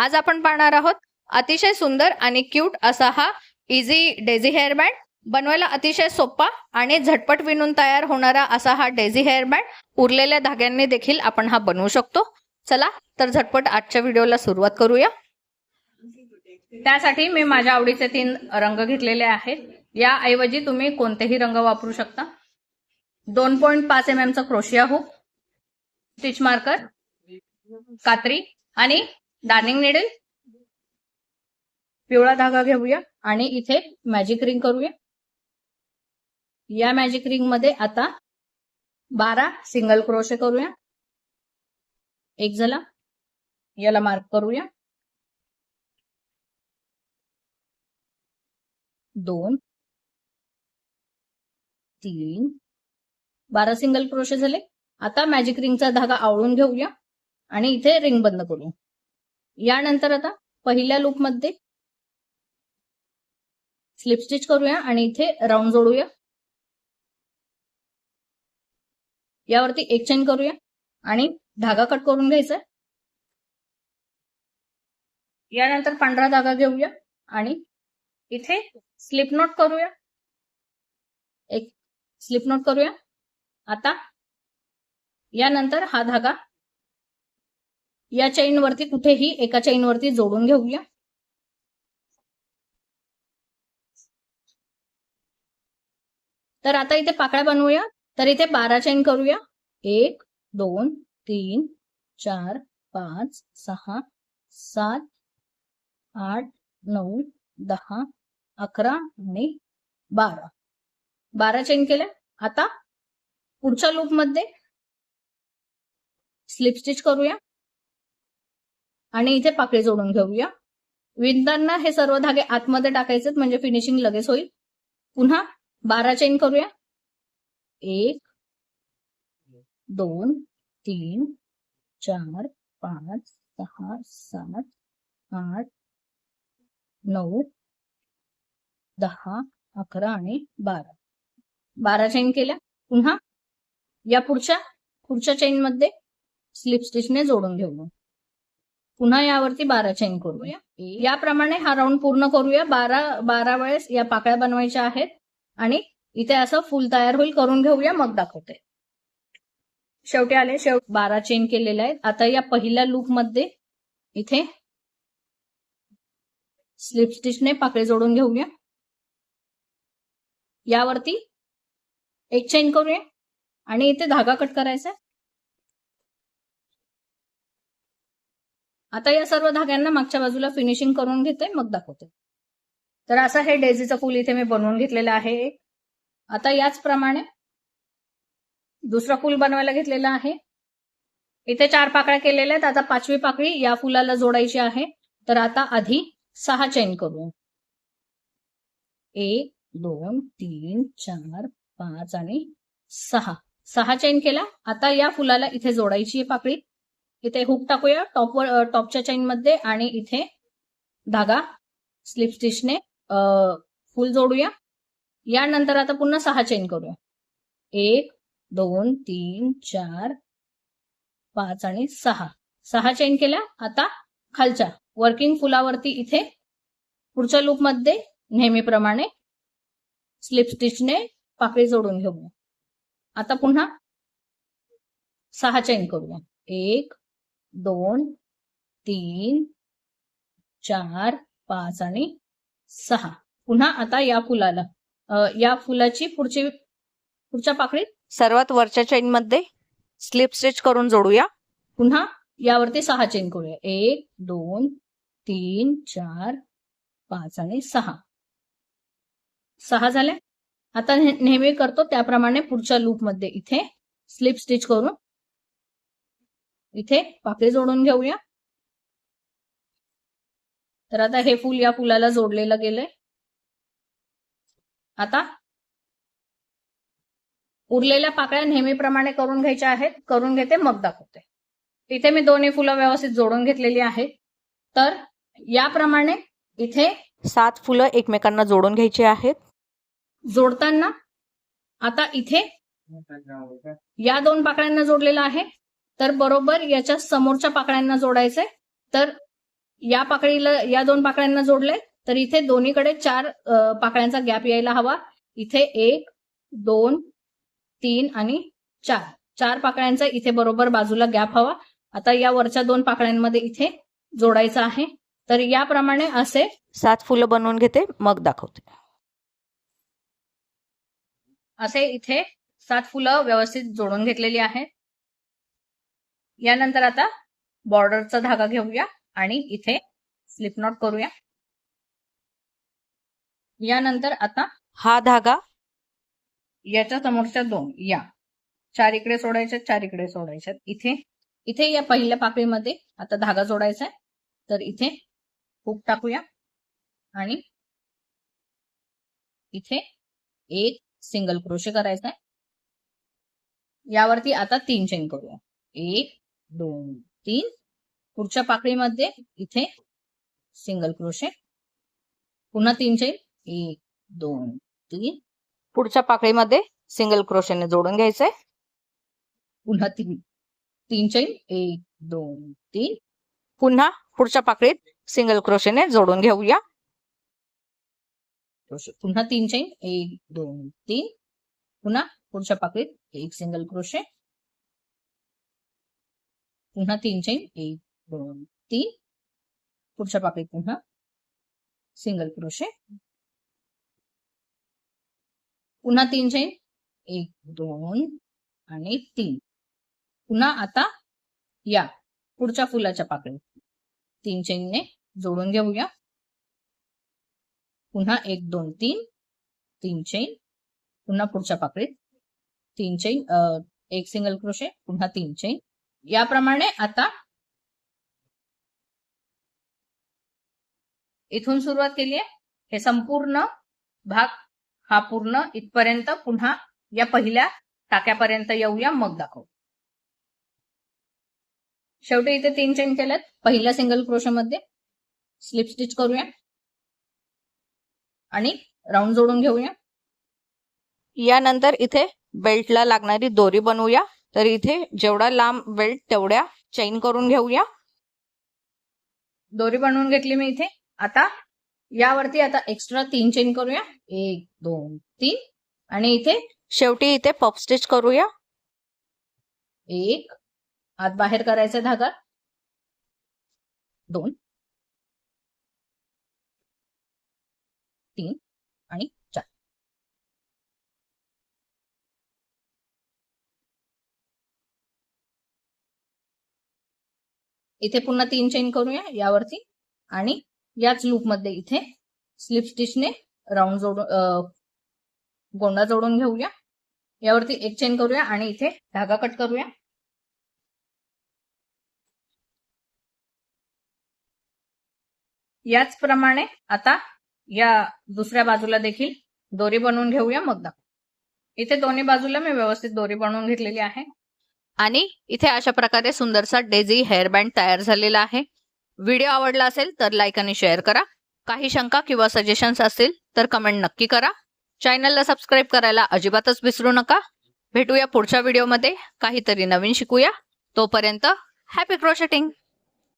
आज आपण पाहणार आहोत अतिशय सुंदर आणि क्यूट असा हा इझी डेझी हेअर बँड. बनवायला अतिशय सोपा आणि झटपट विणून तयार होणारा असा हा डेझी हेअर बँड उरलेल्या धाग्यांनी देखील आपण हा बनवू शकतो. चला तर झटपट आजच्या व्हिडिओला सुरुवात करूया. त्यासाठी मी माझ्या आवडीचे 3 रंग घेतलेले आहेत. याऐवजी तुम्ही कोणतेही रंग वापरू शकता. 2.5 mm चा क्रोशिया हुक, स्टिच मार्कर, कात्री आणि डार्निंग नीडल. पिवळा धागा घेऊया आणि इथे मॅजिक रिंग करूया. या मॅजिक रिंग मध्ये आता 12 सिंगल क्रोशे करूया. एक झाला, याला मार्क करूया. 2 3 12 सिंगल क्रोशे झाले. आता मॅजिक रिंगचा धागा आवळून घेऊया आणि इथे रिंग बंद करू. यानंतर आता पहिल्या लूप मध्ये स्लिप स्टिच करूया आणि इथे राऊंड जोडूया. यावरती एक चेन करूया आणि धागा कट करून घ्यायचा. यानंतर पांढरा धागा घेऊया आणि इथे स्लिप नॉट करूया. एक स्लिप नॉट करूया. आता यानंतर हा धागा या चेन वरती कुठेही एका चेन वरती जोडून घेऊया. तर आता इथे पाकळ्या बनवूया. तर इथे 12 चेन करूया. 1 2 3 4 5 6 7 8 9 10 11 आणि 12. 12 चेन केल्या. आता पुढच्या लूप मध्ये स्लिप स्टिच करूया आणि इथे पाकळी जोडून घेऊया. विणताना हे सर्व धागे आतमध्ये टाकायचे म्हणजे फिनिशिंग लगेच होईल. पुन्हा 12 चेन करूया. 1 2 3 4 5 6 7 8 9 10 11 आणि 12. 12 चेन केल्या. पुन्हा या पुढच्या चेन मध्ये स्लिप स्टिचने जोडून घेऊ. पुन्हा यावरती 12 चेन करूया. याप्रमाणे हा राऊंड पूर्ण करूया. 12 वेळेस या पाकळ्या बनवायच्या आहेत आणि इथे असं फुल तयार होईल. करून घेऊया मग दाखवते. शेवटी आले. 12 चेन केलेल्या आहेत. आता या पहिल्या लूप मध्ये इथे स्लिप स्टिचने पाकळी जोडून घेऊया. यावरती एक चेन करूया आणि इथे धागा कट करायचा. आता या सर्व धाग्यांना मागच्या बाजूला फिनिशिंग करून घेते मग दाखवते. तर असं हे डेझीचं फूल इथे मी बनवून घेतलेलं आहे. आता याचप्रमाणे दुसरा फूल बनवायला घेतलेला आहे. इथे 4 पाकळ्या केलेल्या आहेत. आता 5वी पाकळी या फुलाला जोडायची आहे. तर आता आधी 6 चेन करू. 1 2 3 4 5 आणि 6 चेन केल्या. आता या फुलाला इथे जोडायची आहे पाकळी. इथे हुक टाकूया टॉपच्या चेन मध्ये आणि इथे धागा स्लिप स्टिचने फुल जोडूया. यानंतर आता पुन्हा 6 चेन करूया. 1 2 3 4 5 आणि 6 चेन केल्या. आता खालच्या वर्किंग फुलावरती इथे पुढच्या लूप मध्ये नेहमीप्रमाणे स्लिप स्टिचने पाकळी जोडून घेऊया. आता पुन्हा 6 चेन करूया. 1 2 3 4 5 आणि 6. पुन्हा आता या फुलाची पुढच्या पाकळीत सर्वात वरच्या चेन मध्ये स्लिप स्टिच करून जोडूया. पुन्हा यावरती 6 चेन करूया. 1 2 3 4 5 आणि 6 झाले. आता नेहमी करतो त्याप्रमाणे पुढच्या लूप मध्ये इथे स्लिप स्टिच करून इथे पाकळी जोडून घेऊया. तर आता हे फूल या फुलाला जोडलेलं गेलंय. आता उरलेल्या पाकळ्या नेहमीप्रमाणे करून घ्यायच्या आहेत. करून घेते मग दाखवते. इथे मी दोन्ही फुलं व्यवस्थित जोडून घेतलेली आहेत. तर याप्रमाणे इथे 7 फुलं एकमेकांना जोडून घ्यायची आहेत. जोडताना आता इथे या 2 पाकळ्यांना जोडलेलं आहे. तर बरोबर याच्या समोरच्या पाकळ्यांना जोडायचंय. तर या पाकळीला, या 2 पाकळ्यांना जोडले तर इथे दोन्हीकडे 4 पाकळ्यांचा गॅप यायला हवा. इथे 1, 2, 3 आणि 4 पाकळ्यांचा इथे बरोबर बाजूला गॅप हवा. आता या वरच्या 2 पाकळ्यांमध्ये इथे जोडायचं आहे. तर याप्रमाणे असे 7 फुलं बनवून घेते, मग दाखवते. असे इथे 7 फुलं व्यवस्थित जोडून घेतलेली आहेत. यानंतर आता बॉर्डरचा धागा घेऊया आणि इथे स्लिप नॉट करूया. यानंतर आता हा धागा याच्या समोरच्या 2 या 4 इकडे सोडायच्यात, 4 इकडे सोडायच्यात. इथे या पहिल्या पाकळीमध्ये आता धागा जोडायचा आहे. तर इथे हुक टाकूया आणि इथे एक सिंगल क्रोशे करायचा आहे. यावरती आता 3 चेन करूया. 1, 2, 3. पुढच्या पाकळीमध्ये इथे सिंगल क्रोशे, पुन्हा 3 चेन. 1, 2, 3. पुढच्या पाकळीमध्ये सिंगल क्रोशेने जोडून घ्यायचंय. पुन्हा 3 चेन. 1, 2, 3. पुन्हा पुढच्या पाकळीत सिंगल क्रोशेने जोडून घेऊया. पुन्हा 3 चेन. 1, 2, 3. पुन्हा पुढच्या पाकळीत एक सिंगल क्रोशे, पुन्हा 3 चेन. 1, 2, 3. पुढच्या पाकळीत पुन्हा सिंगल क्रोशे, पुन्हा 3 चेन. 1, 2 आणि 3. पुन्हा आता या पुढच्या फुलाच्या पाकळीत 3 चेनने जोडून घेऊया. पुन्हा 1, 2, 3. 3 चेन. पुन्हा पुढच्या पाकळीत 3 चेन, एक सिंगल क्रोशे, पुन्हा 3 चेन. याप्रमाणे आता इथून सुरुवात केली आहे. हे संपूर्ण भाग हा पूर्ण इथपर्यंत पुन्हा या पहिल्या टाक्यापर्यंत येऊया, मग दाखवू. शेवटी इथे 3 चेन केल्यात. पहिल्या सिंगल क्रोशेमध्ये स्लिप स्टिच करूया आणि राऊंड जोडून घेऊया. यानंतर इथे बेल्टला लागणारी दोरी बनवूया. तर इथे जेवढा लांब बेल्ट तेवढ्या चेन करून घेऊया. दोरी बनवून घेतली मी इथे. आता यावरती आता एक्स्ट्रा 3 चेन करूया. 1, 2, 3. आणि इथे शेवटी इथे पफ स्टिच करूया. 1 आत बाहेर करायचा धागा, 2, 3 आणि 4. इथे पुन्हा 3 चेन करूया यावरती आणि याच लूप मध्ये इथे स्लिप स्टिचने राऊंड जोडून गोंडा जोडून घेऊया. यावरती 1 चेन करूया आणि इथे धागा कट करूया. याचप्रमाणे आता या दुसऱ्या बाजूला देखील दोरी बनवून घेऊया, मग दाखवू. इथे दोन्ही बाजूला मी व्यवस्थित दोरी बनवून घेतलेली आहे. आणि इथे अशा प्रकारे सुंदरसा डेझी हेअरबँड तयार झालेला आहे. व्हिडिओ आवडला असेल तर लाईक आणि शेअर करा. काही शंका किंवा सजेशन्स असतील तर कमेंट नक्की करा. चॅनलला सबस्क्राईब करायला अजिबातच विसरू नका. भेटूया पुढच्या व्हिडिओमध्ये. काहीतरी नवीन शिकूया. तोपर्यंत हॅपी क्रोशेटिंग.